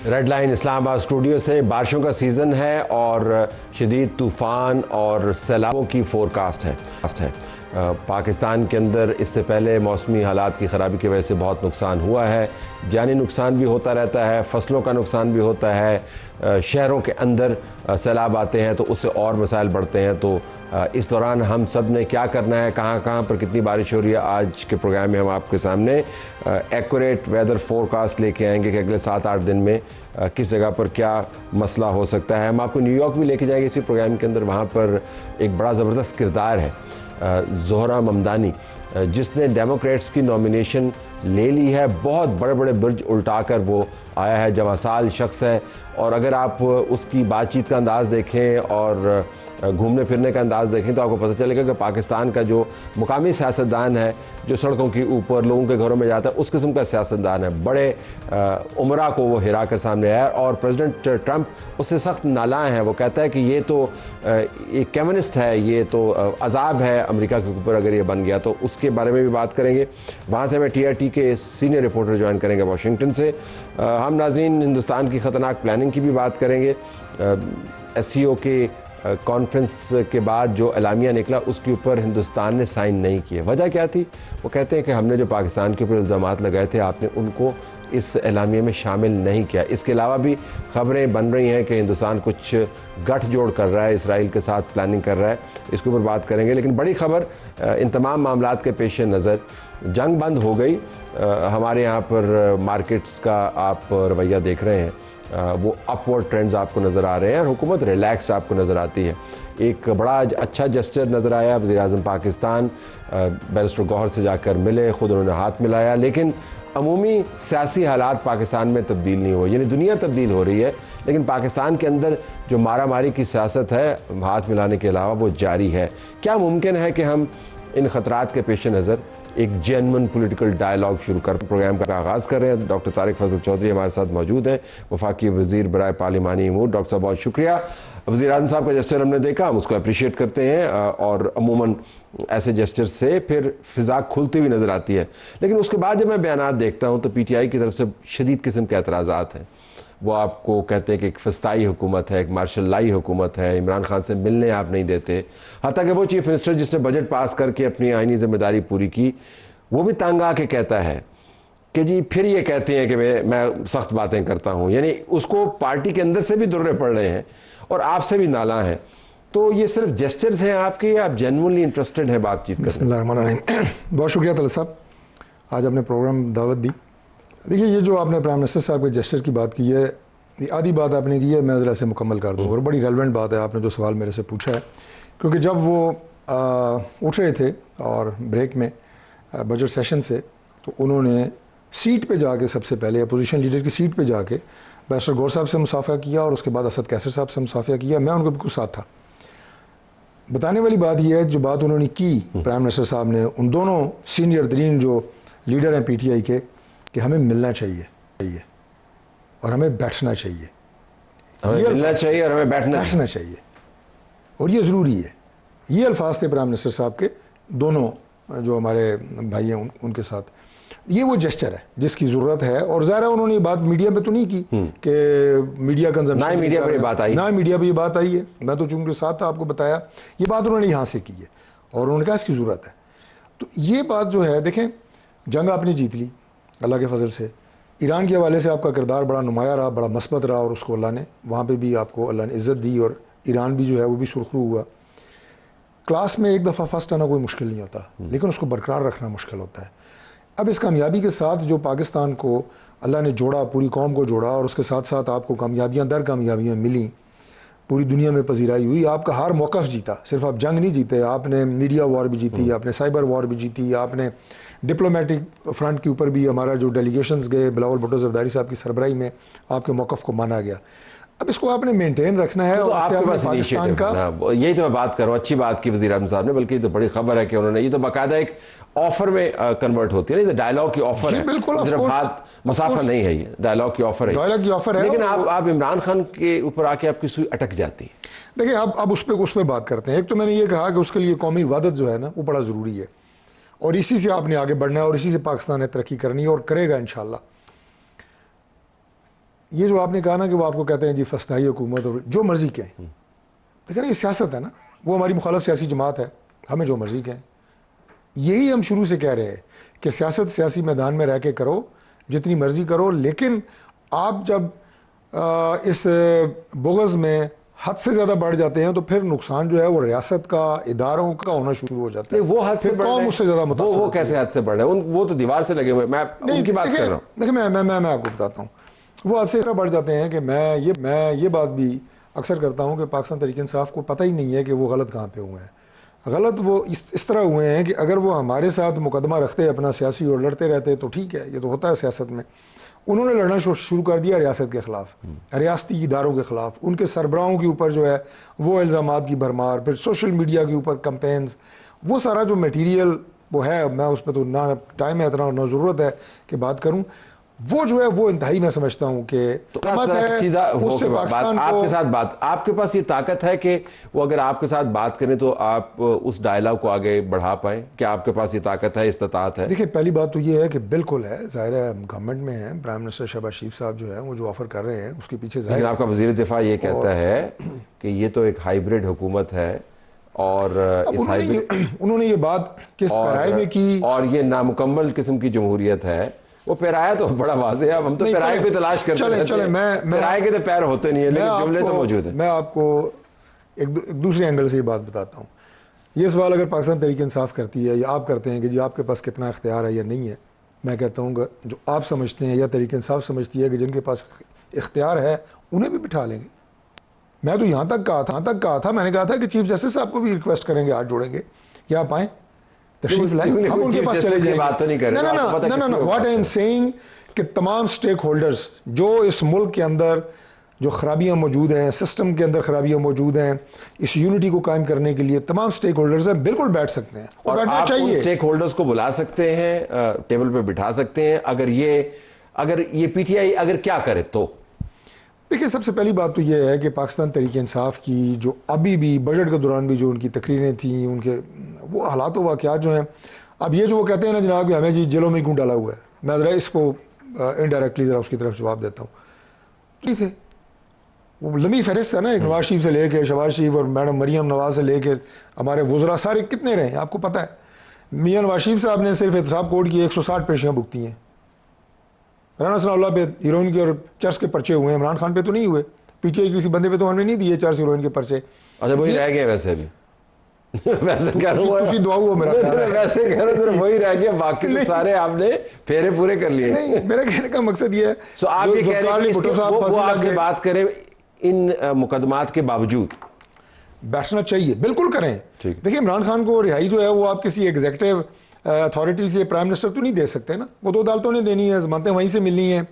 Red line Islamabad studio से बारिशों का सीज़न है और शदीद तूफ़ान और सैलाबों की फोरकास्ट है। पाकिस्तान के अंदर इससे पहले मौसमी हालात की ख़राबी की वजह से बहुत नुकसान हुआ है, जानी नुकसान भी होता रहता है, फसलों का नुकसान भी होता है, शहरों के अंदर सैलाब आते हैं तो उससे और मसाइल बढ़ते हैं। तो इस दौरान हम सब ने क्या करना है, कहाँ कहाँ पर कितनी बारिश हो रही है, आज के प्रोग्राम में हम आपके सामने एक्यूरेट वेदर फोरकास्ट लेके आएंगे कि अगले 7-8 दिन में किस जगह पर क्या मसला हो सकता है। हम आपको न्यूयॉर्क भी लेके जाएंगे इसी प्रोग्राम के अंदर। वहाँ पर एक बड़ा ज़बरदस्त किरदार है ज़ोहरा ममदानी, जिसने डेमोक्रेट्स की नॉमिनेशन ले ली है। बहुत बड़े बड़े बुर्ज उल्टाकर वो आया है, जवासाल शख्स है। और अगर आप उसकी बातचीत का अंदाज़ देखें और घूमने फिरने का अंदाज़ देखें तो आपको पता चलेगा कि पाकिस्तान का जो मुकामी सियासतदान है, जो सड़कों के ऊपर लोगों के घरों में जाता है, उस किस्म का सियासतदान है। बड़े उमरा को वो हिरा कर सामने आया और प्रेसिडेंट ट्रंप उससे सख्त नालायक है। वो कहता है कि ये तो एक कम्युनिस्ट है, ये तो अजाब है अमेरिका के ऊपर अगर ये बन गया। तो उसके बारे में भी बात करेंगे। वहाँ से हमें TRT के सीनियर रिपोर्टर ज्वाइन करेंगे वाशिंगटन से। हम नाज़रीन हिंदुस्तान की ख़तरनाक प्लानिंग की भी बात करेंगे। SCO के कॉन्फ्रेंस के बाद जो एलामिया निकला उसके ऊपर हिंदुस्तान ने साइन नहीं किए। वजह क्या थी? वो कहते हैं कि हमने जो पाकिस्तान के ऊपर इल्ज़ामात लगाए थे, आपने उनको इस एलामिया में शामिल नहीं किया। इसके अलावा भी ख़बरें बन रही हैं कि हिंदुस्तान कुछ गठजोड़ कर रहा है, इसराइल के साथ प्लानिंग कर रहा है। इसके ऊपर बात करेंगे। लेकिन बड़ी ख़बर, इन तमाम मामलात के पेश नज़र जंग बंद हो गई। हमारे यहाँ पर मार्केट्स का आप रवैया देख रहे हैं, वो अपवर्ड ट्रेंड्स आपको नज़र आ रहे हैं और हुकूमत रिलैक्स्ड आपको नज़र आती है। एक बड़ा अच्छा जेस्चर नज़र आया, वज़ीर-ए-आज़म पाकिस्तान बैरिस्टर गौहर से जाकर मिले, ख़ुद उन्होंने हाथ मिलाया। लेकिन अमूमी सियासी हालात पाकिस्तान में तब्दील नहीं हुए। यानी दुनिया तब्दील हो रही है लेकिन पाकिस्तान के अंदर जो मारा मारी की सियासत है, हाथ मिलाने के अलावा, वो जारी है। क्या मुमकिन है कि हम इन ख़तरात के पेश नज़र एक जेन्युइन पॉलिटिकल डायलॉग शुरू कर प्रोग्राम का आगाज़ कर रहे हैं? डॉक्टर तारिक फजल चौधरी हमारे साथ मौजूद हैं, वफाकी वज़ीर बराए पार्लिमानी अमूर। डॉक्टर साहब बहुत शुक्रिया। वज़ीर-ए-आज़म साहब का जेस्चर हमने देखा, हम उसको अप्रिशिएट करते हैं और अमूमन ऐसे जेस्चर से फिर फ़िज़ा खुलती हुई नज़र आती है। लेकिन उसके बाद जब मैं बयानात देखता हूँ तो PTI की तरफ से शदीद किस्म के एतराज़ात हैं। वो आपको कहते हैं कि एक फस्ताई हुकूमत है, एक मार्शल लाई हुकूमत है, इमरान खान से मिलने आप नहीं देते। हत्ता कि वो चीफ मिनिस्टर जिसने बजट पास करके अपनी आइनी जिम्मेदारी पूरी की, वो भी तंग आके कहता है कि जी फिर ये कहते हैं कि मैं सख्त बातें करता हूँ। यानी उसको पार्टी के अंदर से भी दुर्रे पड़ रहे हैं और आपसे भी नाला हैं। तो ये सिर्फ जेस्चर्स हैं आपके, आप जेन्युइनली इंटरेस्टेड हैं बातचीत करने? बिस्मिल्लाहिर्रहमानिर्रहीम। बहुत शुक्रिया तलत साहब, आज आपने प्रोग्राम दावत दी। देखिए, ये जो आपने प्राइम मिनिस्टर साहब के जेस्चर की बात की है, ये आधी बात आपने की है, मैं ज़रा से मुकम्मल कर दूँ। और बड़ी रेलेवेंट बात है आपने जो सवाल मेरे से पूछा है, क्योंकि जब वो उठ रहे थे और ब्रेक में बजट सेशन से, तो उन्होंने सीट पे जाके सबसे पहले अपोजिशन लीडर की सीट पे जाके बैरिस्टर गौर साहब से मुसाफा किया और उसके बाद असद कैसर साहब से मुसाफा किया। मैं उनके बिल्कुल साथ था। बताने वाली बात यह है, जो बात उन्होंने की प्राइम मिनिस्टर साहब ने उन दोनों सीनियर तरीन जो लीडर हैं PTI के, कि हमें मिलना चाहिए और हमें बैठना चाहिए। हमें मिलना चाहिए और हमें बैठना चाहिए और ये ज़रूरी है। ये अल्फाज थे प्राइम मिनिस्टर साहब के, दोनों जो हमारे भाई हैं उनके साथ। ये वो जेस्चर है जिसकी ज़रूरत है। और ज़ाहिर है उन्होंने ये बात मीडिया पे तो नहीं की कि मीडिया कंजम्पशन, ना मीडिया पर ये बात आई, ना मीडिया पे ये बात आई है। मैं तो चूंकि साथ था, आपको बताया, ये बात उन्होंने यहाँ से की है और उन्होंने कहा इसकी ज़रूरत है। तो ये बात जो है, देखें, जंग आपने जीत ली अल्लाह के फजल से। ईरान के हवाले से आपका किरदार बड़ा नुमाया रहा, बड़ा मस्बत रहा और उसको अल्लाह ने वहाँ पर भी आपको अल्लाह ने इज़्ज़त दी और ईरान भी जो है वो भी सुरखरू हुआ। क्लास में एक दफ़ा फर्स्ट आना कोई मुश्किल नहीं होता, लेकिन उसको बरकरार रखना मुश्किल होता है। अब इस कामयाबी के साथ जो पाकिस्तान को अल्लाह ने जोड़ा, पूरी कौम को जोड़ा, और उसके साथ साथ आपको कामयाबियाँ दर कामयाबियाँ मिली, पूरी दुनिया में पजीराई हुई। आपका हर मौक़िफ़ जीता, सिर्फ आप जंग नहीं जीते, आपने मीडिया वॉर भी जीती, आपने साइबर वॉर भी जीती, आपने डिप्लोमेटिक फ्रंट के ऊपर भी हमारा जो डेलीगेशंस गए बिलावल भुट्टो ज़रदारी साहब की सरबराही में, आपके मौक़िफ़ को माना गया। अब इसको आपने मेंटेन रखना है। तो और आपके पास पाकिस्तान का, यही तो मैं बात कर रहा हूँ, अच्छी बात की वज़ीर-ए-आज़म साहब ने, बल्कि तो बड़ी खबर है कि उन्होंने ये तो बाकायदा एक ऑफर में कन्वर्ट होती है, डायलॉग की ऑफर है, सिर्फ बात मुसाफा नहीं है, ये डायलॉग की ऑफर है, डायलॉग की ऑफर है। लेकिन आप इमरान खान के ऊपर आके आपकी सुई अटक जाती है। देखिए, अब उस पर बात करते हैं। एक तो मैंने ये कहा कि उसके लिए कौमी वहदत जो है ना, वो बड़ा ज़रूरी है और इसी से आपने आगे बढ़ना है और इसी से पाकिस्तान ने तरक्की करनी है और करेगा इंशाल्लाह। ये जो आपने कहा ना कि वो आपको कहते हैं जी फस्ताई हुकूमत और जो मर्जी कहें, लेकिन ये सियासत है ना, वो हमारी मुखालफ सियासी जमात है, हमें जो मर्जी कहें। यही हम शुरू से कह रहे हैं कि सियासत सियासी मैदान में रह के करो, जितनी मर्जी करो, लेकिन आप जब इस बुग़्ज़ में हद से ज़्यादा बढ़ जाते हैं तो फिर नुकसान जो है वो रियासत का, इदारों का होना शुरू हो जाता है। वो हद से कौम उससे ज़्यादा मुतासिर वो कैसे हद से बढ़ रहे हैं? वो तो दीवार से लगे हुए, मैं उनकी बात कर रहा हूँ। देखिए मैं आपको बताता हूँ, वो हद से इतना बढ़ जाते हैं कि मैं ये बात भी अक्सर करता हूँ कि पाकिस्तान तहरीक इंसाफ को पता ही नहीं है कि वो गलत कहाँ पे हुए हैं। गलत वो इस तरह हुए हैं कि अगर वो हमारे साथ मुकदमा रखते अपना सियासी और लड़ते रहते तो ठीक है, ये तो होता है सियासत में। उन्होंने लड़ना शुरू कर दिया रियासत के ख़िलाफ़, रियासती इदारों के ख़िलाफ़, उनके सरबराहों के ऊपर जो है वो इल्ज़ामात की भरमार, फिर सोशल मीडिया के ऊपर कैंपेन्स, वो सारा जो मटीरियल वो है, मैं उस पर तो ना टाइम है इतना, ना ज़रूरत है कि बात करूँ। वो जो है वो इंतहाई मैं समझता हूँ कि सीधा उससे पाकिस्तान को, आपके साथ बात, आपके पास ये ताकत है कि वो अगर आपके साथ बात करें तो आप उस डायलॉग को आगे बढ़ा पाएं? क्या आपके पास ये ताकत है, इस्तात है? देखिए पहली बात तो ये है कि बिल्कुल है, ज़ाहिर है गवर्नमेंट में है, प्राइम मिनिस्टर शहबाज शरीफ साहब जो है वो जो ऑफर कर रहे हैं उसके पीछे लेकिन आपका वज़ीर दिफा ये कहता है कि ये तो एक हाइब्रिड हुकूमत है और इस हाइब्रिड उन्होंने ये बात किस पैराए में की और ये नामुकम्मल किस्म की जमहूरियत है। वो पैराया तो बड़ा वाज़ेह है, अब हम तो पैराए की तलाश करते हैं। चले मैं पैराए के तो पैर होते नहीं है, लेकिन जुमले तो मौजूद है। मैं आपको एक दूसरे एंगल से ये बात बताता हूँ। ये सवाल अगर पाकिस्तान तहरीक इंसाफ करती है या आप करते हैं कि जी आपके पास कितना इख्तियार है या नहीं है, मैं कहता हूँ जो आप समझते हैं या तहरीक इंसाफ समझती है कि जिनके पास इख्तियार है उन्हें भी बिठा लेंगे। मैं तो यहाँ तक कहा था, मैंने कहा था कि चीफ जस्टिस साहब को भी रिक्वेस्ट करेंगे, हाथ जोड़ेंगे कि आप आएँ, तशरीफ लाएं, हम उनके पास चले जाएंगे। बात तो नहीं कर रहे। ना व्हाट आई एम सेइंग कि तमाम स्टेक होल्डर्स जो इस मुल्क के अंदर जो खराबियां मौजूद हैं, सिस्टम के अंदर खराबियां मौजूद हैं, इस यूनिटी को कायम करने के लिए तमाम स्टेक होल्डर्स हैं, बिल्कुल बैठ सकते हैं और बैठना चाहिए। स्टेक होल्डर्स को बुला सकते हैं, टेबल पे बिठा सकते हैं। अगर ये पीटीआई अगर क्या करे तो देखिए सबसे पहली बात तो ये है कि पाकिस्तान तहरीक इंसाफ की जो अभी भी बजट के दौरान भी जो उनकी तकरीरें थी, उनके वो हालात व वाक़यात जो हैं, अब ये जो वो कहते हैं ना जनाब कि हमें जी जेलों में क्यों डाला हुआ है, मैं ज़रा इसको इनडायरेक्टली ज़रा उसकी तरफ जवाब देता हूँ। ठीक है, वो लंबी फहरिस्त है ना, एक नवाज शरीफ से लेकर शहबाज शरीफ और मैडम मरीम नवाज से लेकर हमारे वज़रा सारे कितने रहे आपको पता है। मियाँ नवाज शरीफ साहब ने सिर्फ एहतसाब कोर्ट की 160 पेशियाँ भुगती हैं। राना सनाउल्लाह पे हीरोइन के और चर्च के पर्चे हुए, इमरान खान पे तो नहीं हुए। पीटीआई किसी बंदे पे तो हमने नहीं दिए चर्च हीरोइन के पर्चे। अच्छा वही रह गए वैसे भी वैसे कह रहा हूं दुआ हुआ मेरा ख्याल है। वैसे कह रहा हूं वही रह गया, बाकी तो सारे आपने फेरे पूरे कर लिए। नहीं, मेरा कहने का मकसद ये है सो आप ये कह रहे हैं वो आपसे बात करें इन मुकदमात के बावजूद बैठना चाहिए, बिल्कुल करें। देखिए इमरान खान को रिहाई जो है वो आप किसी एग्जीक्यूटिव अथॉरिटी से प्राइम मिनिस्टर तो नहीं दे सकते ना, वो तो अदालतों ने देनी है, जमानतें वहीं से मिलनी है।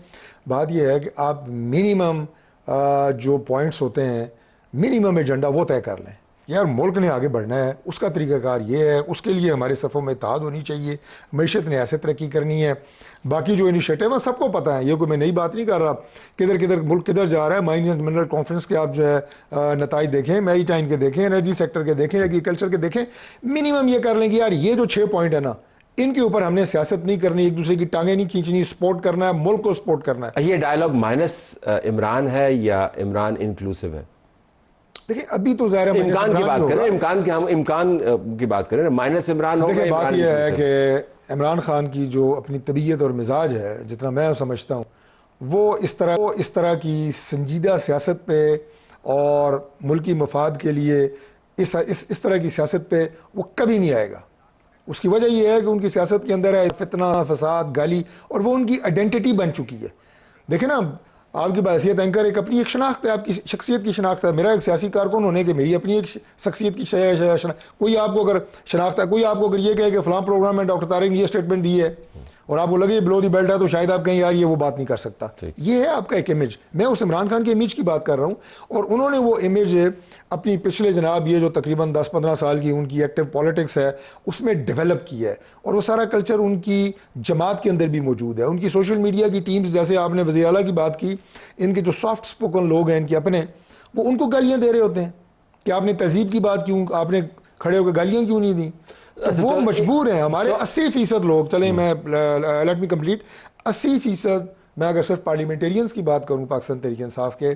बात यह है कि आप मिनिमम जो पॉइंट्स होते हैं, मिनिमम एजेंडा वो तय कर लें। यार मुल्क ने आगे बढ़ना है, उसका तरीक़ाकार ये है, उसके लिए हमारे सफ़ों में इत्तेहाद होनी चाहिए, मईशत ने ऐसे तरक्की करनी है। बाकी जो इनिशिएटिव है सबको पता है, ये कोई मैं नई बात नहीं कर रहा। किधर किधर मुल्क किधर जा रहा है, माइन एंड मिनरल कॉन्फ्रेंस के आप जो है नताइज देखें, मैरीटाइम के देखें, एनर्जी सेक्टर के देखें, एग्रीकल्चर के देखें। मिनिमम ये कर लें कि यार ये जो 6 पॉइंट है ना, इनके ऊपर हमने सियासत नहीं करनी, एक दूसरे की टांगें नहीं खींचनी, सपोर्ट करना है, मुल्क को सपोर्ट करना है। ये डायलॉग माइनस इमरान है या इमरान इंक्लूसिव है? देखिए अभी तो ज़ाहिर है इमकान की बात करें, इमकान की बात करें, माइनस इमरान होगा। देखिए बात यह है कि इमरान खान की जो अपनी तबीयत और मिजाज है, जितना मैं समझता हूँ, वो इस तरह की संजीदा सियासत पे और मुल्की मफाद के लिए इस तरह की सियासत पे वो कभी नहीं आएगा। उसकी वजह यह है कि उनकी सियासत के अंदर है फितना, फसाद, गाली, और वो उनकी आइडेंटिटी बन चुकी है। देखें ना, आपकी बासियत एंकर एक अपनी एक शनाख्त है, आपकी शख्सियत की शनाख्त है। मेरा एक सियासी कारकुन होने के मेरी अपनी एक शख्सियत की कोई आपको अगर शनाख्त है, कोई आपको अगर ये कहे कि फलां प्रोग्राम में डॉक्टर तारिक ने ये स्टेटमेंट दी है और आपको लगे बिलो दी बेल्ट है, तो शायद आप कहें यार ये वो बात नहीं कर सकता। ये है आपका एक इमेज। मैं उस इमरान खान के इमेज की बात कर रहा हूँ, और उन्होंने वो इमेज अपनी पिछले जनाब ये जो तकरीबन 10-15 साल की उनकी एक्टिव पॉलिटिक्स है उसमें डेवलप की है, और वो सारा कल्चर उनकी जमात के अंदर भी मौजूद है। उनकी सोशल मीडिया की टीम्स, जैसे आपने वज़ीर आला की बात की, इनके जो सॉफ्ट स्पोकन लोग हैं इनके अपने, वो उनको गालियाँ दे रहे होते हैं कि आपने तहजीब की बात क्यों, आपने खड़े होकर गालियाँ क्यों नहीं दी। वो मजबूर हैं। हमारे 80% लोग, चले मैं लेट मी कंप्लीट, 80% मैं अगर सिर्फ पार्लियामेंटेरियंस की बात करूं पाकिस्तान तहरीक इंसाफ के,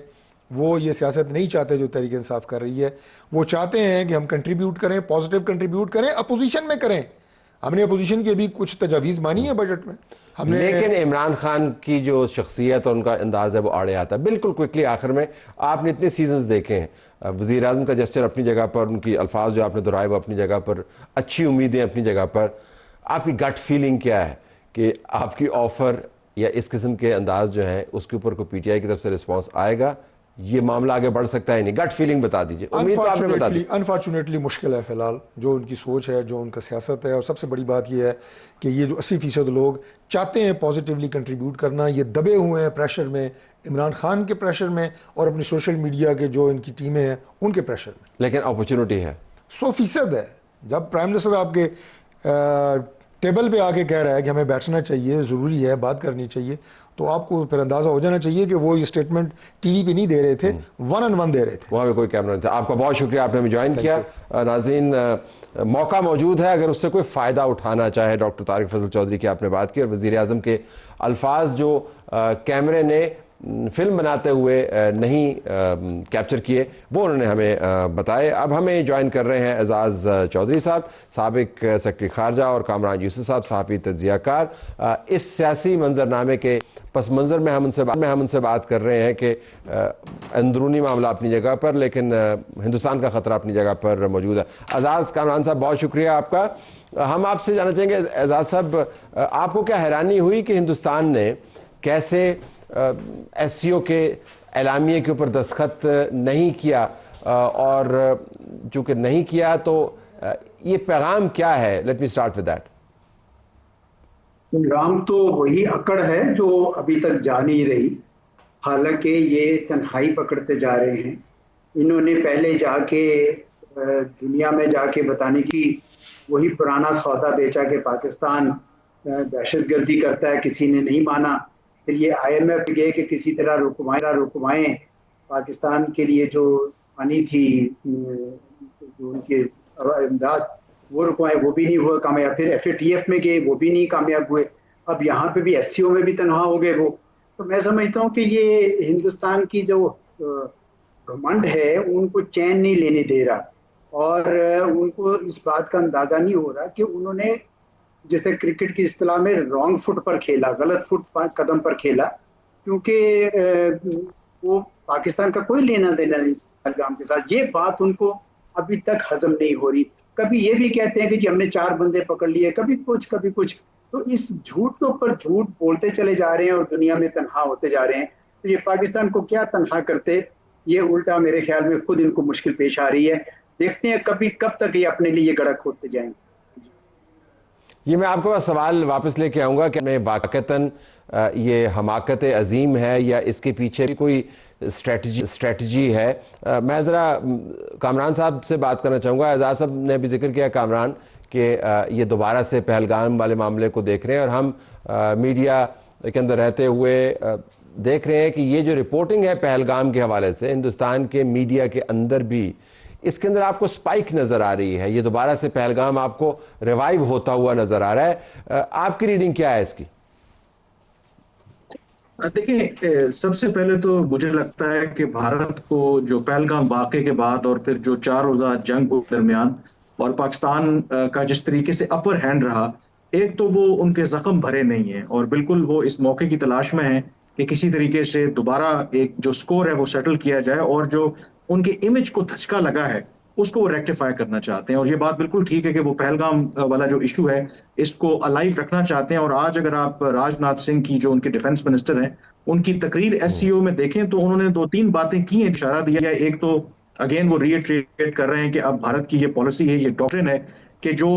वो ये सियासत नहीं चाहते जो तहरीक इंसाफ कर रही है। वो चाहते हैं कि हम कंट्रीब्यूट करें, पॉजिटिव कंट्रीब्यूट करें, अपोजिशन में करें। हमने अपोजिशन की भी कुछ तजावीज़ मानी है बजट में हमने। लेकिन इमरान खान की जो शख्सियत और उनका अंदाज है वो आड़े आता है। बिल्कुल क्विकली आखिर में, आपने इतने सीजन्स देखे हैं, वज़ीर आज़म का जेस्चर अपनी जगह पर, उनकी अल्फाज जो आपने दोहराए वो अपनी जगह पर, अच्छी उम्मीदें अपनी जगह पर, आपकी गट फीलिंग क्या है कि आपकी ऑफ़र या इस किस्म के अंदाज जो हैं उसके ऊपर कोई PTI की तरफ से रिस्पॉन्स आएगा, ये मामला आगे बढ़ सकता है नहीं? गट फीलिंग बता दीजिए। उम्मीद तो आपने बता दी। अनफॉर्चुनेटली मुश्किल है फिलहाल, जो उनकी सोच है, जो उनका सियासत है। और सबसे बड़ी बात यह है कि ये जो 80% लोग चाहते हैं पॉजिटिवली कंट्रीब्यूट करना, ये दबे हुए हैं प्रेशर में, इमरान खान के प्रेशर में और अपनी सोशल मीडिया के जो इनकी टीमें हैं उनके प्रेशर में। लेकिन अपॉर्चुनिटी है, 100% है। जब प्राइम मिनिस्टर आपके टेबल पे आके कह रहा है कि हमें बैठना चाहिए, ज़रूरी है, बात करनी चाहिए, तो आपको फिर अंदाज़ा हो जाना चाहिए कि वो ये स्टेटमेंट टीवी पे नहीं दे रहे थे, 1-on-1 दे रहे थे। वहाँ पे कोई कैमरा नहीं था। आपका बहुत शुक्रिया, आपने हमें ज्वाइन किया। नाज़रीन, मौका मौजूद है, अगर उससे कोई फ़ायदा उठाना चाहे। डॉक्टर तारिक फजल चौधरी की आपने बात की और वज़ीर आज़म के अल्फाज जो कैमरे ने फिल्म बनाते हुए नहीं कैप्चर किए, वो उन्होंने हमें बताए। अब हमें ज्वाइन कर रहे हैं एजाज़ चौधरी साहब, साबिक सेक्रेटरी खारजा, और कामरान यूसुफ साहब, सहाफ़ी तज्ज़ियाकार। इस सियासी मंजरनामे के पस मंज़र में हम उनसे बात कर रहे हैं कि अंदरूनी मामला अपनी जगह पर, लेकिन हिंदुस्तान का ख़तरा अपनी जगह पर मौजूद है। एजाज़, कामरान साहब, बहुत शुक्रिया आपका। हम आपसे जानना चाहेंगे एजाज़ साहब, आपको क्या हैरानी हुई कि हिंदुस्तान ने कैसे SCO के एलामिये के ऊपर दस्तखत नहीं किया, और चूँकि नहीं किया तो ये पैगाम क्या है? Let me start with that. पैगाम तो वही अकड़ है जो अभी तक जा नहीं रही। हालांकि ये तन्हाई पकड़ते जा रहे हैं। इन्होंने पहले जाके दुनिया में जाके बताने की वही पुराना सौदा बेचा कि पाकिस्तान दहशतगर्दी करता है, किसी ने नहीं माना। फिर ये IMF गए कि किसी तरह रुकवाएं पाकिस्तान के लिए जो आनी थी, जो उनके इमदाद, वो रुकवाएं, वो भी नहीं हुआ कामयाब। फिर FATF में गए, वो भी नहीं कामयाब हुए। अब यहाँ पे भी SCO में भी तनहा हो गए वो। तो मैं समझता हूँ कि ये हिंदुस्तान की जो घमंड है उनको चैन नहीं लेने दे रहा, और उनको इस बात का अंदाजा नहीं हो रहा कि उन्होंने, जैसे क्रिकेट की इस्तिलाह में, रॉन्ग फुट पर खेला, गलत कदम पर खेला, क्योंकि वो पाकिस्तान का कोई लेना देना नहीं पहलगाम के साथ। ये बात उनको अभी तक हजम नहीं हो रही। कभी ये भी कहते हैं कि जी हमने 4 बंदे पकड़ लिए, कभी कुछ कभी कुछ। तो इस झूठ के ऊपर झूठ बोलते चले जा रहे हैं और दुनिया में तनहा होते जा रहे हैं। तो ये पाकिस्तान को क्या तनहा करते, ये उल्टा मेरे ख्याल में खुद इनको मुश्किल पेश आ रही है। देखते हैं कब तक ये अपने लिए गड़ा खोदते जाएंगे। ये मैं आपके पास सवाल वापस लेके आऊँगा कि मैं वाक़तन ये हमाकत अजीम है या इसके पीछे भी कोई स्ट्रेटजी है? मैं ज़रा कामरान साहब से बात करना चाहूँगा। एजाज़ साहब ने भी जिक्र किया, कामरान, कि ये दोबारा से पहलगाम वाले मामले को देख रहे हैं, और हम मीडिया के अंदर रहते हुए देख रहे हैं कि ये जो रिपोर्टिंग है पहलगाम के हवाले से हिंदुस्तान के मीडिया के अंदर भी, इसके अंदर आपको स्पाइक नज़र आ रही है। ये दोबारा से पहलगाम आपको रिवाइव होता हुआ नज़र आ रहा है। आपकी रीडिंग क्या है इसकी? देखिए, सबसे पहले तो मुझे लगता है कि भारत को जो पहलगाम वाक़े के बाद और फिर जो 4 रोज़ा जंग के दरमियान और पाकिस्तान का जिस तरीके से अपर हैंड रहा, एक तो वो उनके जख्म भरे नहीं है और बिल्कुल वो इस मौके की तलाश में है कि किसी तरीके से दोबारा एक जो स्कोर है वो सेटल किया जाए, और जो उनके इमेज को धचका लगा है उसको वो रेक्टिफाई करना चाहते हैं। और ये बात बिल्कुल ठीक है कि वो पहलगाम वाला जो इशू है इसको अलाइव रखना चाहते हैं। और आज अगर आप राजनाथ सिंह की, जो उनके डिफेंस मिनिस्टर हैं, उनकी तकरीर SCO में देखें तो उन्होंने 2-3 बातें की हैं, इशारा दिया है। एक तो अगेन वो रीइटरेट कर रहे हैं कि अब भारत की ये पॉलिसी है, ये डॉक्ट्रिन है कि जो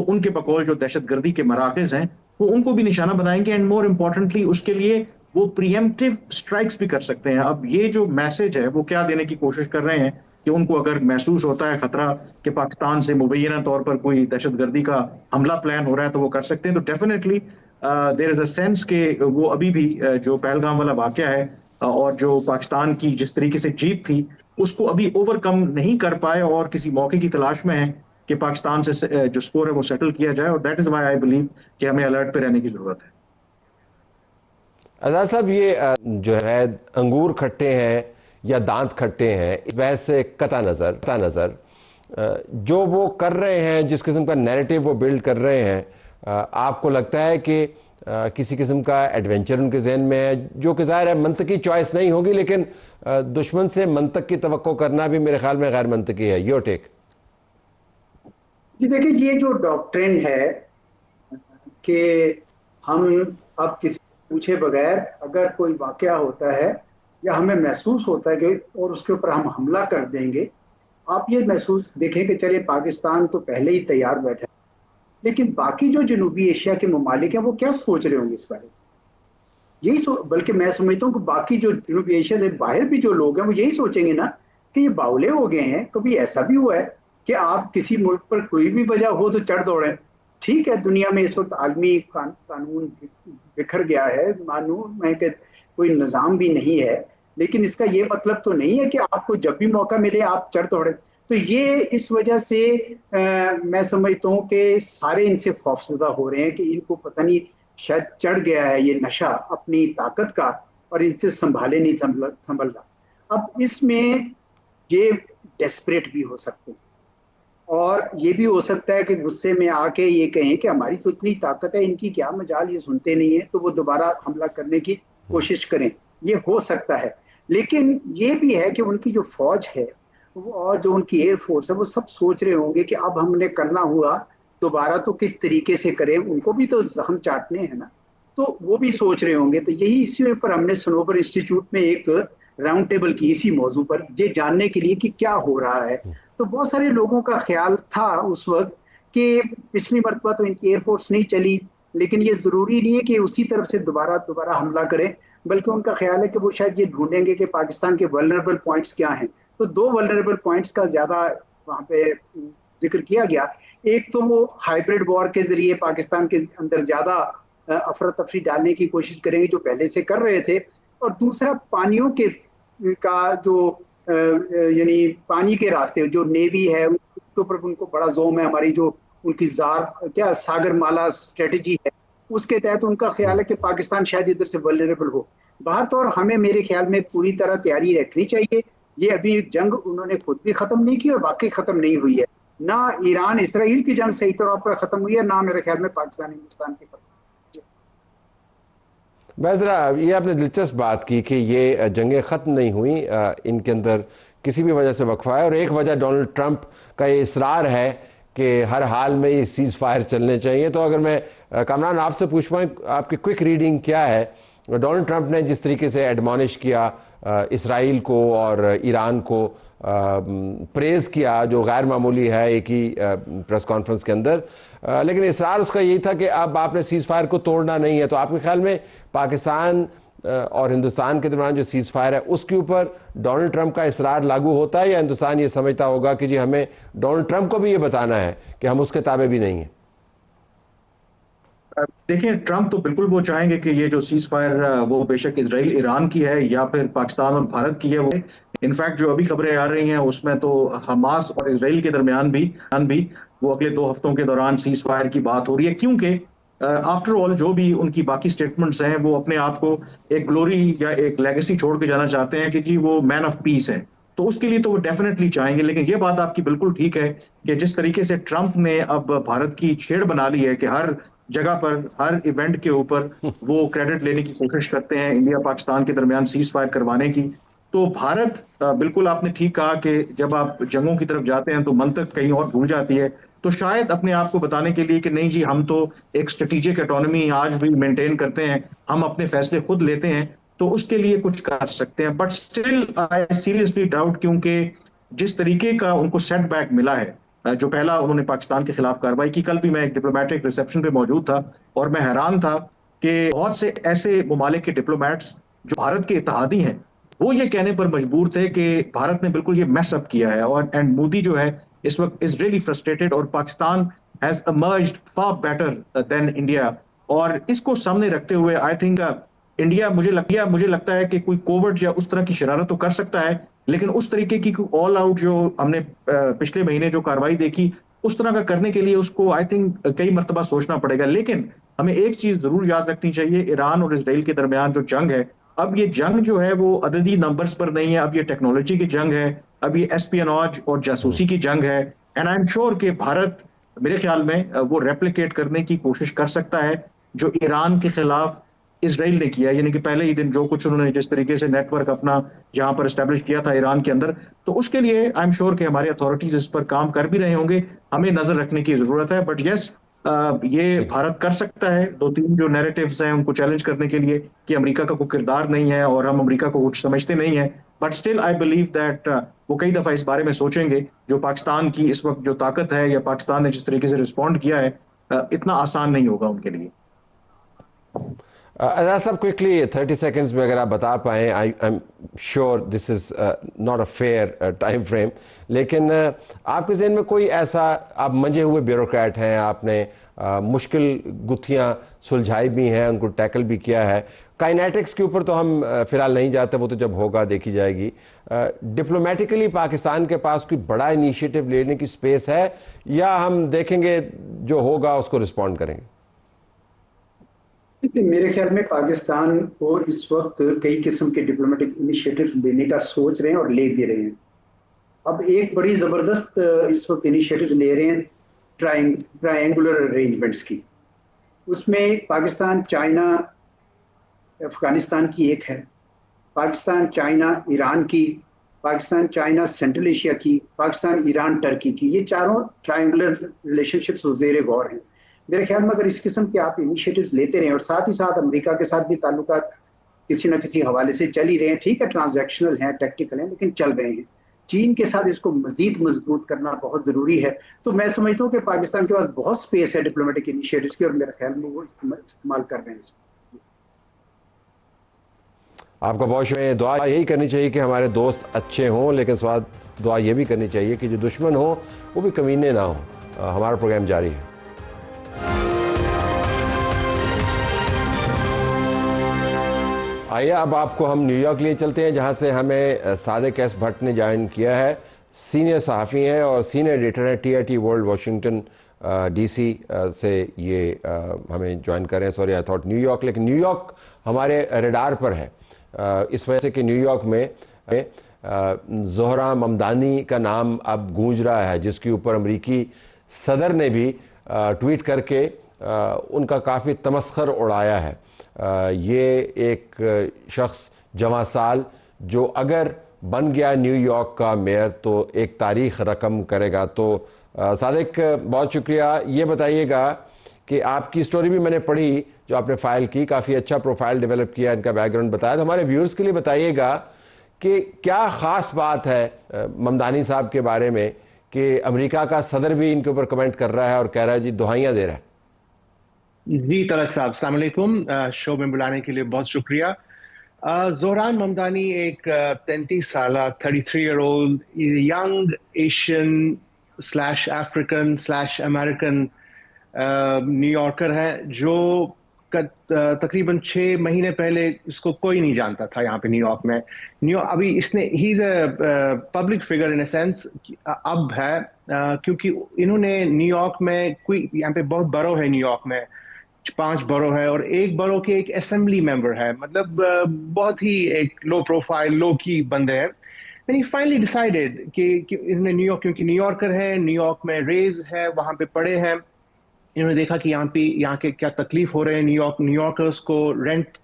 उनके बकौल जो दहशतगर्दी के मराकज़ हैं वो उनको भी निशाना बनाएंगे, एंड मोर इम्पोर्टेंटली उसके लिए वो प्रीएम्प्टिव स्ट्राइक्स भी कर सकते हैं। अब ये जो मैसेज है वो क्या देने की कोशिश कर रहे हैं कि उनको अगर महसूस होता है खतरा कि पाकिस्तान से मुबैना तौर पर कोई दहशतगर्दी का हमला प्लान हो रहा है तो वो कर सकते हैं। तो definitely there is a sense कि वो अभी भी जो पहलगाम वाला वाकया है और जो पाकिस्तान की जिस तरीके से जीत थी उसको अभी ओवरकम नहीं कर पाए और किसी मौके की तलाश में है कि पाकिस्तान से जो स्कोर है वो सेटल किया जाए। और that is why I believe कि हमें अलर्ट पे रहने की जरूरत है। आज़ाद साहब, ये जो है अंगूर खट्टे हैं या दांत खट्टे हैं, इस बहस से कता नज़र जो वो कर रहे हैं, जिस किस्म का नैरेटिव वो बिल्ड कर रहे हैं, आपको लगता है कि किसी किस्म का एडवेंचर उनके जहन में है, जो कि ज़ाहिर है मंतकी चॉइस नहीं होगी, लेकिन दुश्मन से मंतक की तवक्को करना भी मेरे ख्याल में गैर मंतकी है। Your take. जी देखिए, ये जो डॉक्ट्रिन है कि हम अब किसी पूछे बगैर अगर कोई वाकया होता है या हमें महसूस होता है कि और उसके ऊपर हम हमला कर देंगे, आप ये महसूस देखें कि चलिए पाकिस्तान तो पहले ही तैयार बैठा है, लेकिन बाकी जो जनूबी एशिया के ममालिक हैं वो क्या सोच रहे होंगे इस बारे में? बल्कि मैं समझता हूँ कि बाकी जो जनूबी एशिया से बाहर भी जो लोग हैं वो यही सोचेंगे ना कि ये बावले हो गए हैं। कभी ऐसा भी हुआ है कि आप किसी मुल्क पर कोई भी वजह हो तो चढ़ दौड़े? ठीक है, दुनिया में इस वक्त आलमी कानून बिखर गया है, मानूं मैं कि कोई निज़ाम भी नहीं है, लेकिन इसका ये मतलब तो नहीं है कि आपको जब भी मौका मिले आप चढ़ दौड़े। तो ये इस वजह से मैं समझता हूँ कि सारे इनसे खौफजदा हो रहे हैं कि इनको पता नहीं शायद चढ़ गया है ये नशा अपनी ताकत का और इनसे संभाले नहीं संभल रहा। अब इसमें ये डेस्परेट भी हो सकते हैं और ये भी हो सकता है कि गुस्से में आके ये कहें कि हमारी तो इतनी ताकत है, इनकी क्या मजाल, ये सुनते नहीं है, तो वो दोबारा हमला करने की कोशिश करें। ये हो सकता है, लेकिन ये भी है कि उनकी जो फौज है वो और जो उनकी एयरफोर्स है वो सब सोच रहे होंगे कि अब हमने करना हुआ दोबारा तो किस तरीके से करें, उनको भी तो जख्म चाटने हैं ना, तो वो भी सोच रहे होंगे। तो यही इसी पर हमने सनोबर इंस्टीट्यूट में एक राउंड टेबल की इसी मौजू पर, ये जानने के लिए कि क्या हो रहा है। तो बहुत सारे लोगों का ख्याल था उस वक्त कि पिछली मरतबा तो इनकी एयरफोर्स नहीं चली, लेकिन ये जरूरी नहीं है कि उसी तरफ से दोबारा हमला करें, बल्कि उनका ख्याल है कि वो शायद ये ढूंढेंगे कि पाकिस्तान के वल्नरेबल पॉइंट्स क्या हैं। तो दो वल्नरेबल पॉइंट्स का ज्यादा वहां पे जिक्र किया गया। एक तो वो हाइब्रिड वॉर के जरिए पाकिस्तान के अंदर ज्यादा अफरा तफरी डालने की कोशिश करेंगे जो पहले से कर रहे थे, और दूसरा पानियों के का जो यानी पानी के रास्ते जो नेवी है उसके ऊपर उनको बड़ा जोम है। हमारी जो उनकी सागर माला स्ट्रेटेजी है उसके तहत उनका ख्याल है कि पाकिस्तान शायद इधर से वल्नरेबल हो। बाहर तो और हमें मेरे ख्याल में पूरी तरह तैयारी रखनी चाहिए। ये अभी जंग उन्होंने खुद भी खत्म नहीं की और वाकई खत्म नहीं हुई है, ना ईरान इसराइल की जंग सही तौर पर खत्म हुई है, ना मेरे ख्याल में पाकिस्तान हिंदुस्तान की खत्म। ज़रा ये आपने दिलचस्प बात की कि ये जंगें ख़त्म नहीं हुई, इनके अंदर किसी भी वजह से वक्फा है, और एक वजह डोनाल्ड ट्रंप का ये इसरार है कि हर हाल में ये सीज़ फायर चलने चाहिए। तो अगर मैं कामरान आपसे पूछ पाऊँ, आपकी क्विक रीडिंग क्या है? डोनाल्ड ट्रंप ने जिस तरीके से एडमॉनिश किया इसराइल को और ईरान को, प्रेज़ किया जो गैर मामूली है एक ही प्रेस कॉन्फ्रेंस के अंदर, लेकिन इसरार उसका यही था कि अब आपने सीज़ फायर को तोड़ना नहीं है। तो आपके ख्याल में पाकिस्तान और हिंदुस्तान के दरमियान जो सीज़ फायर है उसके ऊपर डोनाल्ड ट्रंप का इसरार लागू होता है, या हिंदुस्तान ये समझता होगा कि जी हमें डोनाल्ड ट्रंप को भी ये बताना है कि हम उसके ताबे भी नहीं हैं? देखिए, ट्रंप तो बिल्कुल वो चाहेंगे कि ये जो सीज फायर वो बेशक इजराइल ईरान की है या फिर पाकिस्तान और भारत की है। वो इनफैक्ट जो अभी खबरें आ रही हैं उसमें तो हमास और इजराइल के दरमियान भी वो अगले 2 हफ्तों के दौरान सीज फायर की बात हो रही है, क्योंकि आफ्टर ऑल जो भी उनकी बाकी स्टेटमेंट्स हैं वो अपने आप को एक ग्लोरी या एक लेगेसी छोड़ के जाना चाहते हैं कि जी वो मैन ऑफ पीस है, तो उसके लिए तो वो डेफिनेटली चाहेंगे। लेकिन ये बात आपकी बिल्कुल ठीक है कि जिस तरीके से ट्रंप ने अब भारत की छेड़ बना ली है कि हर जगह पर हर इवेंट के ऊपर वो क्रेडिट लेने की कोशिश करते हैं इंडिया पाकिस्तान के दरमियान सीज फायर करवाने की, तो भारत बिल्कुल आपने ठीक कहा कि जब आप जंगों की तरफ जाते हैं तो मंतक कहीं और भूल जाती है। तो शायद अपने आप को बताने के लिए कि नहीं जी हम तो एक स्ट्रेटेजिक ऑटोनॉमी आज भी मेंटेन करते हैं, हम अपने फैसले खुद लेते हैं, तो उसके लिए कुछ कर सकते हैं। But still I seriously doubt, क्योंकि जिस तरीके का उनको सेटबैक मिला है, जो पहला उन्होंने पाकिस्तान के खिलाफ कार्रवाई की, कल भी मैं एक डिप्लोमेटिक रिसेप्शन पे मौजूद था और मैं हैरान था कि बहुत से ऐसे ममालिक के डिप्लोमेट्स जो भारत के इत्तेहादी हैं वो ये कहने पर मजबूर थे कि भारत ने बिल्कुल ये मैस अप किया है, और एंड मोदी जो है इस वक्त इज रियली फ्रस्ट्रेटेड और Pakistan has emerged far better than India. और इसको सामने रखते हुए आई थिंक इंडिया मुझे लगता है कि कोई कोविड या उस तरह की शरारत तो कर सकता है, लेकिन उस तरीके की ऑल आउट जो हमने पिछले महीने जो कार्रवाई देखी उस तरह का करने के लिए उसको आई थिंक कई मरतबा सोचना पड़ेगा। लेकिन हमें एक चीज जरूर याद रखनी चाहिए, ईरान और इसराइल के दरमियान जो जंग है, अब ये जंग जो है वो अददी नंबर्स पर नहीं है, अब ये टेक्नोलॉजी की जंग है, अब ये एस्पियनॉज और जासूसी की जंग है। एंड आई एम श्योर कि भारत मेरे ख्याल में वो रेप्लिकेट करने की कोशिश कर सकता है जो ईरान के खिलाफ इसराइल ने किया, यानी कि पहले ही दिन जो कुछ उन्होंने जिस तरीके से नेटवर्क अपना यहाँ पर एस्टेब्लिश किया था ईरान के अंदर, तो उसके लिए आई एम श्योर कि हमारी अथॉरिटीज इस पर काम कर भी रहे होंगे। हमें नजर रखने की जरूरत है। बट यस, ये भारत कर सकता है दो तीन जो नैरेटिव्स हैं उनको चैलेंज करने के लिए कि अमेरिका का कोई किरदार नहीं है और हम अमेरिका को कुछ समझते नहीं है। But still I believe that वो कई दफा इस बारे में सोचेंगे जो पाकिस्तान की इस वक्त जो ताकत है या पाकिस्तान ने जिस तरीके से रिस्पॉन्ड किया है, इतना आसान नहीं होगा उनके लिए। अज़हर साहब, क्विकली 30 सेकेंड्स में अगर आप बता पाएँ, I am sure this is not a fair time frame, लेकिन आपके जहन में कोई ऐसा, आप मंजे हुए ब्यूरोक्रेट हैं, आपने मुश्किल गुत्थियां सुलझाई भी हैं, उनको टैकल भी किया है। काइनेटिक्स के ऊपर तो हम फ़िलहाल नहीं जाते, वो तो जब होगा देखी जाएगी। डिप्लोमेटिकली पाकिस्तान के पास कोई बड़ा इनिशिएटिव लेने की स्पेस है, या हम देखेंगे जो होगा उसको रिस्पॉन्ड करेंगे? मेरे ख्याल में पाकिस्तान को इस वक्त कई किस्म के डिप्लोमेटिक इनिशिएटिव्स लेने का सोच रहे हैं और ले भी रहे हैं। अब एक बड़ी ज़बरदस्त इस वक्त इनिशिएटिव ले रहे हैं ट्रायंगुलर अरेंजमेंट्स की। उसमें पाकिस्तान, चाइना, अफगानिस्तान की एक है, पाकिस्तान, चाइना, ईरान की, पाकिस्तान, चाइना, सेंट्रल एशिया की, पाकिस्तान, ईरान, टर्की की। ये चारों ट्रायंगुलर रिलेशनशिप्स ज़ेर गौर हैं। मेरे ख्याल में अगर इस किस्म के आप इनिशिएटिव्स लेते रहें और साथ ही साथ अमेरिका के साथ भी ताल्लुकात किसी न किसी हवाले से चल ही रहे हैं, ठीक है, ट्रांजैक्शनल हैं, टैक्टिकल हैं, लेकिन चल रहे हैं। चीन के साथ इसको मजीद मजबूत करना बहुत ज़रूरी है। तो मैं समझता हूँ कि पाकिस्तान के पास बहुत स्पेस है डिप्लोमेटिक इनिशिएटिव्स की, और मेरे ख्याल में वो इस्तेमाल कर रहे हैं इसको। आपका बहुत शुक्रिया। दुआ यही करनी चाहिए कि हमारे दोस्त अच्छे हों, लेकिन स्वाद दुआ ये भी करनी चाहिए कि जो दुश्मन हो वो भी कमीने ना हो। हमारा प्रोग्राम जारी है। आइए अब आपको हम न्यूयॉर्क लिए चलते हैं, जहां से हमें सादिक एस भट्ट ने ज्वाइन किया है। सीनियर सहाफ़ी हैं और सीनियर एडिटर हैं TRT वर्ल्ड वाशिंगटन DC से। ये हमें ज्वाइन कर रहे हैं। सॉरी, आई थॉट न्यूयॉर्क, लेकिन न्यूयॉर्क हमारे रडार पर है इस वजह से कि न्यूयॉर्क में ज़ोहरा ममदानी का नाम अब गूंज रहा है, जिसके ऊपर अमरीकी सदर ने भी ट्वीट करके उनका काफ़ी तमस्खर उड़ाया है। ये एक शख्स जवां साल जो अगर बन गया न्यूयॉर्क का मेयर तो एक तारीख रकम करेगा। तो सादिक, बहुत शुक्रिया। ये बताइएगा कि आपकी स्टोरी भी मैंने पढ़ी जो आपने फ़ाइल की, काफ़ी अच्छा प्रोफाइल डेवलप किया, इनका बैकग्राउंड बताया। तो हमारे व्यूअर्स के लिए बताइएगा कि क्या ख़ास बात है ममदानी साहब के बारे में कि अमेरिका का सदर भी इनके ऊपर कमेंट कर रहा है और कह रहा है जी दुहाइयाँ दे रहा है। जी तलक साहब, अस्सलाम वालेकुम। शो में बुलाने के लिए बहुत शुक्रिया। ज़ोहरान ममदानी एक 33 साल 33 year old young Asian slash African slash American New Yorker है, जो तकरीबन 6 महीने पहले इसको कोई नहीं जानता था यहाँ पे न्यूयॉर्क में। अभी इसने he is a public figure in a sense अब है, क्योंकि इन्होंने न्यूयॉर्क में कोई यहाँ पे बहुत बरो है, न्यूयॉर्क में 5 बरो है और एक बरो के एक असेंबली मेंबर है, मतलब बहुत ही एक लो प्रोफाइल लो की बंदे हैं। Then he finally decided कि इन्होंने न्यूयॉर्क, क्योंकि न्यूयॉर्कर है, न्यूयॉर्क में रेज है, वहाँ पे पढ़े हैं, इन्होंने देखा कि यहाँ के क्या तकलीफ हो रहे हैं न्यूयॉर्कर्स को रेंट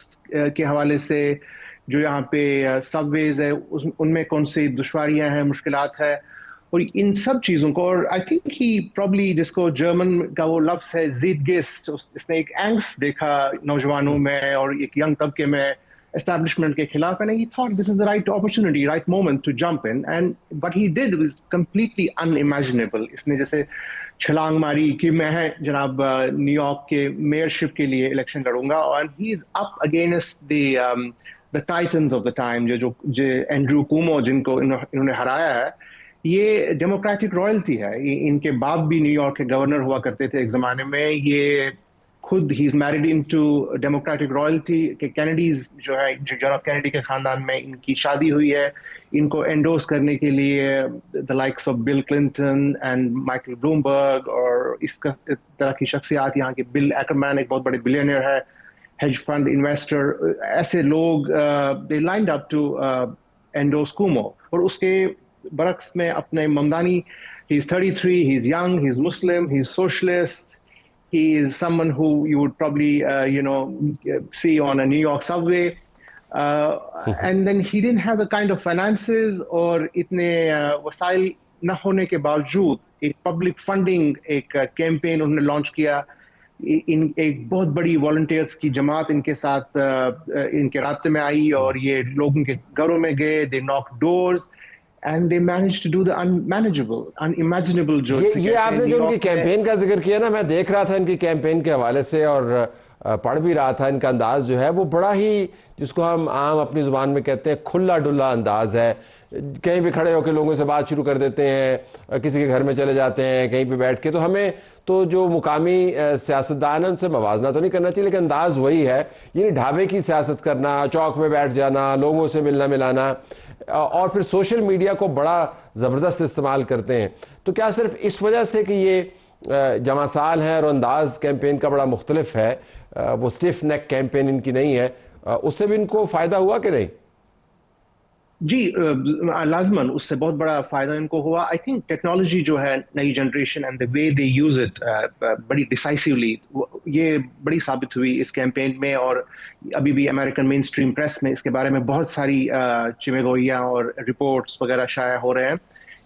के हवाले से, जो यहाँ पे सबवेज है उनमें कौन सी दुश्वारियाँ हैं, मुश्किलात है, और इन सब चीज़ों को। और आई थिंक ही प्रॉब्ली, जिसको जर्मन का वो लफ्ज़ है ज़ीटगेस्ट, इसने एक एंग्स्ट देखा नौजवानों में और एक यंग तबके में एस्टैब्लिशमेंट के खिलाफ, and he thought this is the right opportunity, right moment to jump in, and what he did was completely unimaginable. इसने जैसे छलांग मारी कि मैं जनाब न्यूयॉर्क के मेयरशिप के लिए इलेक्शन लड़ूंगा, and he is up against the titans of the time, जो एंड्रू कुमो, जिनको इन्होंने हराया है। ये डेमोक्रेटिक रॉयल्टी है, इनके बाप भी न्यूयॉर्क के गवर्नर हुआ करते थे एक ज़माने में। ये खुद he is married into democratic royalty के कैनेडीज जो है जॉन एफ कैनेडी के खानदान में इनकी शादी हुई है। इनको एंडोर्स करने के लिए the likes of bill Clinton and Michael Bloomberg और इस तरह की शख्सियात, यहाँ के बिल एक्करमैन एक बहुत बड़े बिलियनियर है, हेज फंड इन्वेस्टर, ऐसे लोग दे लाइंड अप टू एंडोर्स कुमो। और उसके बरक्स में अपने Mamdani, he is 33, he's young, he's Muslim, he's socialist. He is someone who you would probably, see on a New York subway. And then he didn't have the kind of finances और इतने वसाइल न होने के बावजूद एक पब्लिक फंडिंग एक campaign उन्होंने लॉन्च किया। इन एक बहुत बड़ी वॉलंटियर्स की जमात इनके साथ इनके रास्ते में आई और ये लोगों के घरों में गए, they knock doors and they managed to do the unmanageable, unimaginable। जो ये आपने जो उनकी कैंपेन का जिक्र किया ना, मैं देख रहा था इनकी कैंपेन के हवाले से और पढ़ भी रहा था। इनका अंदाज जो है वो बड़ा ही, जिसको हम आम अपनी ज़ुबान में कहते हैं, खुला डुल्ला अंदाज है। कहीं भी खड़े होकर लोगों से बात शुरू कर देते हैं, किसी के घर में चले जाते हैं, कहीं पे बैठ के। तो हमें तो जो मुकामी सियासतदान है उनसे मवाजना तो नहीं करना चाहिए, लेकिन अंदाज वही है, यानी ढाबे की सियासत करना, चौक में बैठ जाना, लोगों से मिलना मिलाना, और फिर सोशल मीडिया को बड़ा ज़बरदस्त इस्तेमाल करते हैं। तो क्या सिर्फ इस वजह से कि ये जमासाल है और अंदाज कैंपेन का बड़ा मुख्तलिफ है, वो स्टिफ नेक कैंपेन इनकी नहीं है, उससे भी इनको फ़ायदा हुआ कि नहीं? जी, लाजमन उससे बहुत बड़ा फायदा इनको हुआ। आई थिंक टेक्नोलॉजी जो है, नई generation and the way they use it बड़ी डिसाइसिवली, ये बड़ी साबित हुई इस कैंपेन में। और अभी भी अमेरिकन मेन स्ट्रीम प्रेस में इसके बारे में बहुत सारी चिमेगोइयाँ और रिपोर्ट्स वगैरह शाया हो रहे हैं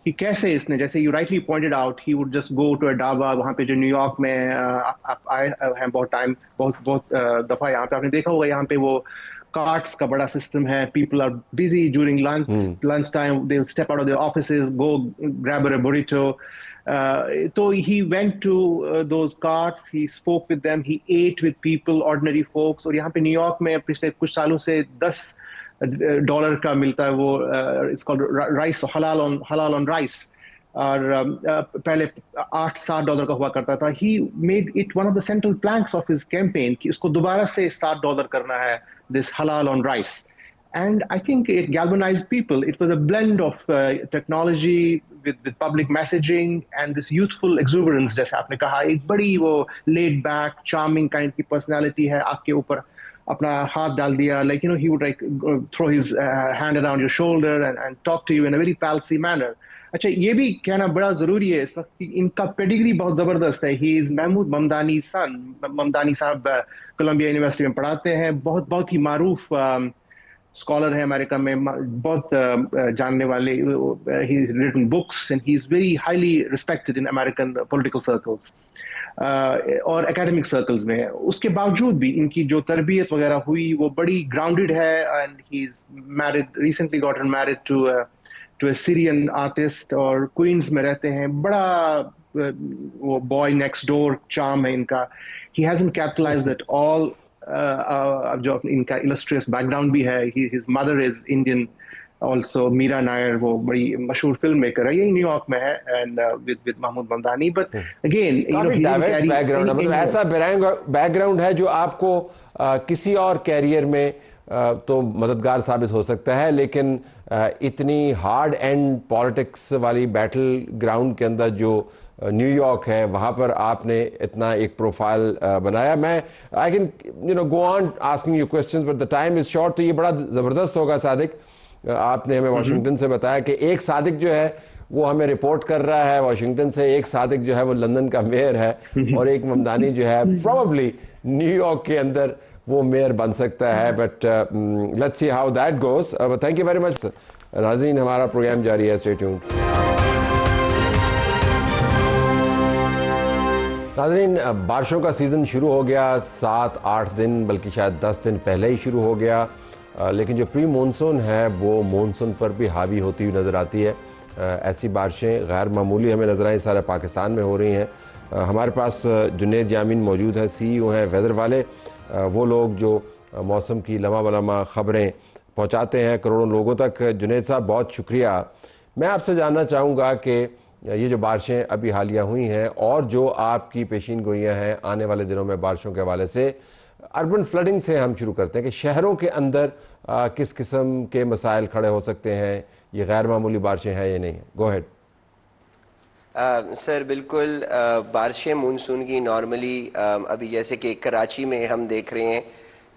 कि कैसे इसने, जैसे you rightly pointed out, he would just go to a dhaba, वहाँ पे जो न्यूयॉर्क में आप आए हैं बहुत टाइम, बहुत दफ़ा यहाँ पे आपने देखा होगा, यहाँ पे वो कार्ट्स का बड़ा सिस्टम है। People are busy during lunch time, they step out of their offices, go grab a burrito. तो he went to those carts, he spoke with them, he ate with people, ordinary folks. और यहाँ पे New York में पिछले कुछ सालों से $10 का मिलता है वो, it's called rice, halal on rice. और पहले $8-7 का हुआ करता था। He made it one of the central planks of his campaign कि इसको दोबारा से $7 करना है, this halal on rice. And I think it galvanized people. It was a blend of technology with public messaging and this youthful exuberance, जैसे आपने कहा, एक बड़ी वो laid back, charming kind की personality है, आपके ऊपर अपना हाथ डाल दिया, like, he would like throw his hand around your shoulder and talk to you in a very palsy manner. अच्छा, ये भी कहना बड़ा ज़रूरी है इस वक्त कि इनका पेडिग्री बहुत ज़बरदस्त है। ही इज़ महमूद ममदानी सन। ममदानी साहब कोलंबिया यूनिवर्सिटी में पढ़ाते हैं, बहुत ही मारूफ स्कॉलर है अमेरिका में, बहुत जानने वाले। He written books and he is very highly respected in American political circles और एकेडमिक सर्कल्स में। उसके बावजूद भी इनकी जो तरबियत वगैरह हुई वो बड़ी ग्राउंडेड है। And he is married, recently gotten married to a Syrian artist और क्वींस में रहते हैं। बड़ा वो बॉय नेक्स्ट डोर चार्म है इनका। He hasn't capitalized at all। जो इनका illustrious बैकग्राउंड भी है। His mother is Indian also। Meera Nair वो बड़ी मशहूर फिल्म मेकर है, यही न्यूयॉर्क में है, and with Mahmood Mamdani. But again, diverse background, मतलब ऐसा बैकग्राउंड है जो आपको किसी और कैरियर में तो मददगार साबित हो सकता है, लेकिन इतनी हार्ड एंड पॉलिटिक्स वाली बैटल ग्राउंड के अंदर जो न्यूयॉर्क है, वहाँ पर आपने इतना एक प्रोफाइल बनाया। मैं I can go on asking you questions but the time is short. तो ये बड़ा ज़बरदस्त होगा सादिक। आपने हमें वाशिंगटन से बताया कि एक सादिक जो है वो हमें रिपोर्ट कर रहा है वाशिंगटन से, एक सादिक जो है वो लंदन का मेयर है, और एक ममदानी जो है प्रोबेबली न्यूयॉर्क के अंदर वो मेयर बन सकता है। But let's see how that goes. Thank you very much नाज़रीन, हमारा प्रोग्राम जारी है, स्टे ट्यून्ड। नाज़रीन, बारिशों का सीज़न शुरू हो गया, 7-8 दिन बल्कि शायद 10 दिन पहले ही शुरू हो गया, लेकिन जो प्री मानसून है वो मानसून पर भी हावी होती हुई नज़र आती है। ऐसी बारिशें गैर मामूली हमें नज़र आई, सारे पाकिस्तान में हो रही हैं। हमारे पास जुनेद यामीन मौजूद हैं, CEO हैं वेदर वाले, वो लोग जो मौसम की लम्हा बलम्हा ख़बरें पहुंचाते हैं करोड़ों लोगों तक। जुनेद साहब, बहुत शुक्रिया। मैं आपसे जानना चाहूँगा कि ये जो बारिशें अभी हालिया हुई हैं और जो आपकी पेशीन गोइयाँ हैं आने वाले दिनों में बारिशों के हवाले से, अर्बन फ्लडिंग से हम शुरू करते हैं कि शहरों के अंदर किस किस्म के मसाइल खड़े हो सकते हैं, ये गैर मामूली बारिशें हैं या नहीं? गो हेड। सर बिल्कुल, बारिशें मानसून की नॉर्मली अभी जैसे कि कराची में हम देख रहे हैं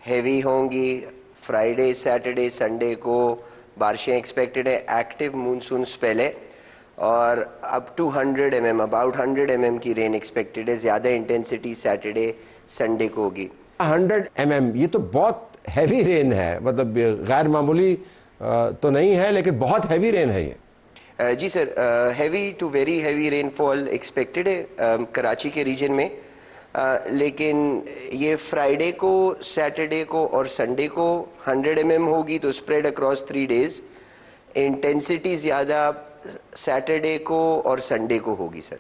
हेवी होंगी। फ्राइडे सैटरडे संडे को बारिशें एक्सपेक्टेड है, एक्टिव मानसून स्पेल है, और up to 100 mm, about 100 mm की रेन एक्सपेक्टेड है। ज़्यादा इंटेंसिटी सैटरडे संडे को होगी। 100 mm ये तो बहुत हैवी रेन है, मतलब गैर मामूली तो नहीं है लेकिन बहुत हैवी रेन है ये। जी sir, heavy to very heavy rainfall expected है कराची के रीजन में, लेकिन ये फ्राइडे को, सैटरडे को और संडे को 100 mm होगी, तो स्प्रेड अक्रॉस 3 days। इंटेंसिटी ज़्यादा सैटरडे को और संडे को होगी सर।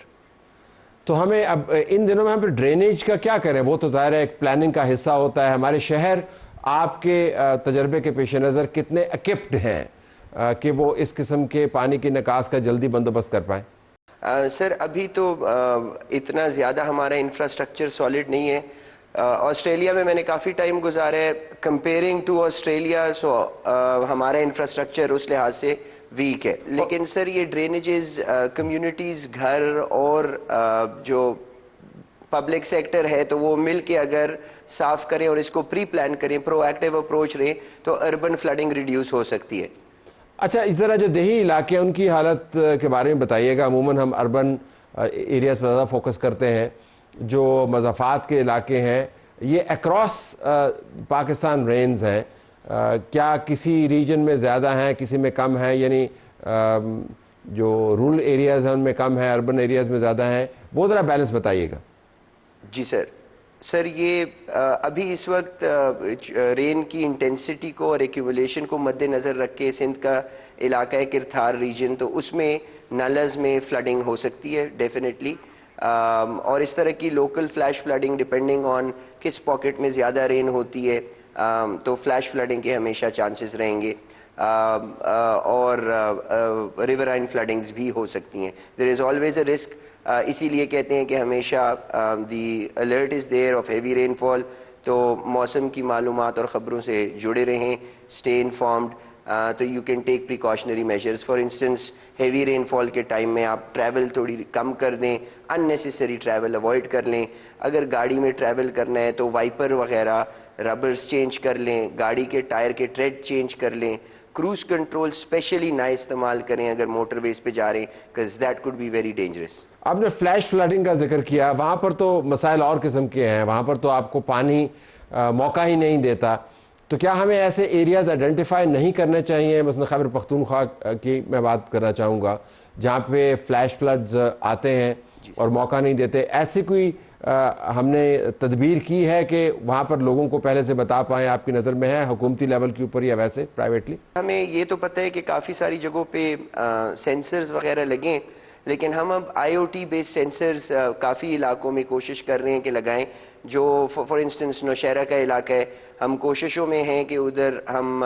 तो हमें अब इन दिनों में हम ड्रेनेज का क्या करें? वो तो ज़ाहिर है एक प्लानिंग का हिस्सा होता है। हमारे शहर आपके तजर्बे के पेश नज़र कितने इक्विप्ड हैं कि वो इस किस्म के पानी की निकास का जल्दी बंदोबस्त कर पाएँ? सर अभी तो इतना ज़्यादा हमारा इंफ्रास्ट्रक्चर सॉलिड नहीं है। ऑस्ट्रेलिया में मैंने काफ़ी टाइम गुजारा है। कंपेयरिंग टू ऑस्ट्रेलिया, सो हमारा इंफ्रास्ट्रक्चर उस लिहाज से वीक है। लेकिन सर ये ड्रेनेजेस कम्युनिटीज़, घर और जो पब्लिक सेक्टर है, तो वो मिल के अगर साफ़ करें और इसको प्री प्लान करें, प्रोएक्टिव अप्रोच रहें, तो अर्बन फ्लडिंग रिड्यूस हो सकती है। अच्छा, इस ज़रा जो देही इलाके हैं उनकी हालत के बारे में बताइएगा। अमूमन हम अर्बन एरियाज़ पर ज़्यादा फोकस करते हैं। जो मज़ाफ़ात के इलाके हैं ये अक्रॉस पाकिस्तान रेंज हैं, क्या किसी रीजन में ज़्यादा हैं, किसी में कम है? यानी जो रूरल एरियाज़ हैं उनमें कम है, अर्बन एरियाज़ में ज़्यादा हैं, वो ज़रा बैलेंस बताइएगा। जी सर ये अभी इस वक्त रेन की इंटेंसिटी को और एक्यूमुलेशन को मद्देनज़र रख के सिंध का इलाका है किरथार रीजन, तो उसमें नलज में फ्लडिंग हो सकती है डेफिनेटली। और इस तरह की local flash flooding depending on किस पॉकेट में ज़्यादा रेन होती है, तो फ्लैश फ्लडिंग के हमेशा चांसेस रहेंगे। और रिवराइन फ्लडिंग्स भी हो सकती हैं। There is always a risk. इसीलिए कहते हैं कि हमेशा the alert is there of heavy rainfall. तो मौसम की मालूमात और ख़बरों से जुड़े रहें, स्टे इन्फॉर्म्ड। तो you can take precautionary measures. For instance heavy rainfall के टाइम में आप ट्रैवल थोड़ी कम कर दें, अननेसेसरी ट्रैवल अवॉइड कर लें। अगर गाड़ी में ट्रैवल करना है तो वाइपर वगैरह रबर्स चेंज कर लें, गाड़ी के टायर के ट्रेड चेंज कर लें। क्रूज कंट्रोल स्पेशली ना इस्तेमाल करें अगर मोटरवेज पे जा रहे हैं, because that could be very dangerous. आपने फ्लैश फ्लडिंग का जिक्र किया, वहाँ पर तो मसाइल और किस्म के हैं, वहाँ पर तो आपको पानी मौका ही नहीं देता। तो क्या हमें ऐसे एरियाज़ आइडेंटिफाई नहीं करने चाहिए? मसलन खैबर पख्तूनख्वा की मैं बात करना चाहूँगा, जहाँ पे फ्लैश फ्लड्स आते हैं और मौका नहीं देते। ऐसी कोई हमने तदबीर की है कि वहाँ पर लोगों को पहले से बता पाएँ? आपकी नज़र में है हुकूमती लेवल के ऊपर या वैसे प्राइवेटली? हमें ये तो पता है कि काफ़ी सारी जगहों पे सेंसर्स वगैरह लगे, लेकिन हम अब IoT बेस्ड सेंसर्स काफ़ी इलाकों में कोशिश कर रहे हैं कि लगाएं। जो फॉर इंस्टेंस नौशहरा का इलाका है, हम कोशिशों में हैं कि उधर हम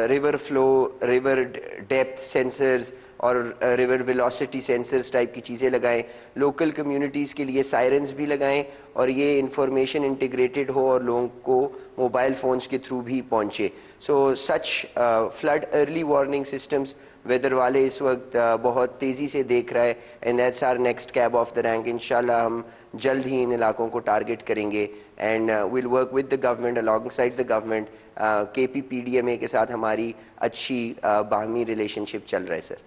river flow, river depth sensors और रिवर वेलोसिटी सेंसर्स टाइप की चीज़ें लगाएं। लोकल कम्युनिटीज़ के लिए सायरन्स भी लगाएं और ये इंफॉर्मेशन इंटीग्रेटेड हो और लोगों को मोबाइल फ़ोन्स के थ्रू भी पहुँचे। So such flood early warning systems weather वाले इस वक्त बहुत तेज़ी से देख रहा है, and that's our next cab off the rank. इंशाल्लाह हम जल्द ही इन इलाकों को टारगेट करेंगे and will work with the government, alongside the government. KPPDMA के साथ हमारी अच्छी बाहमी रिलेशनशिप चल रहा है सर।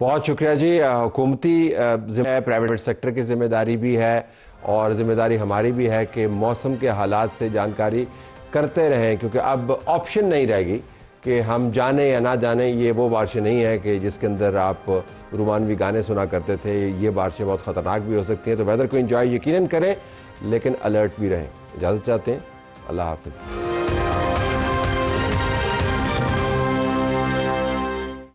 बहुत शुक्रिया जी। हुकूमती प्राइवेट सेक्टर की जिम्मेदारी भी है और ज़िम्मेदारी हमारी भी है कि मौसम के हालात से जानकारी करते रहें, क्योंकि अब ऑप्शन नहीं रहेगी कि हम जाने या ना जाने। ये वो बारिशें नहीं है कि जिसके अंदर आप रुमानवी गाने सुना करते थे। ये बारिशें बहुत ख़तरनाक भी हो सकती हैं। तो वेदर को एंजॉय यकीनन करें, लेकिन अलर्ट भी रहें। इजाज़त चाहते हैं। अल्लाह हाफ़िज़।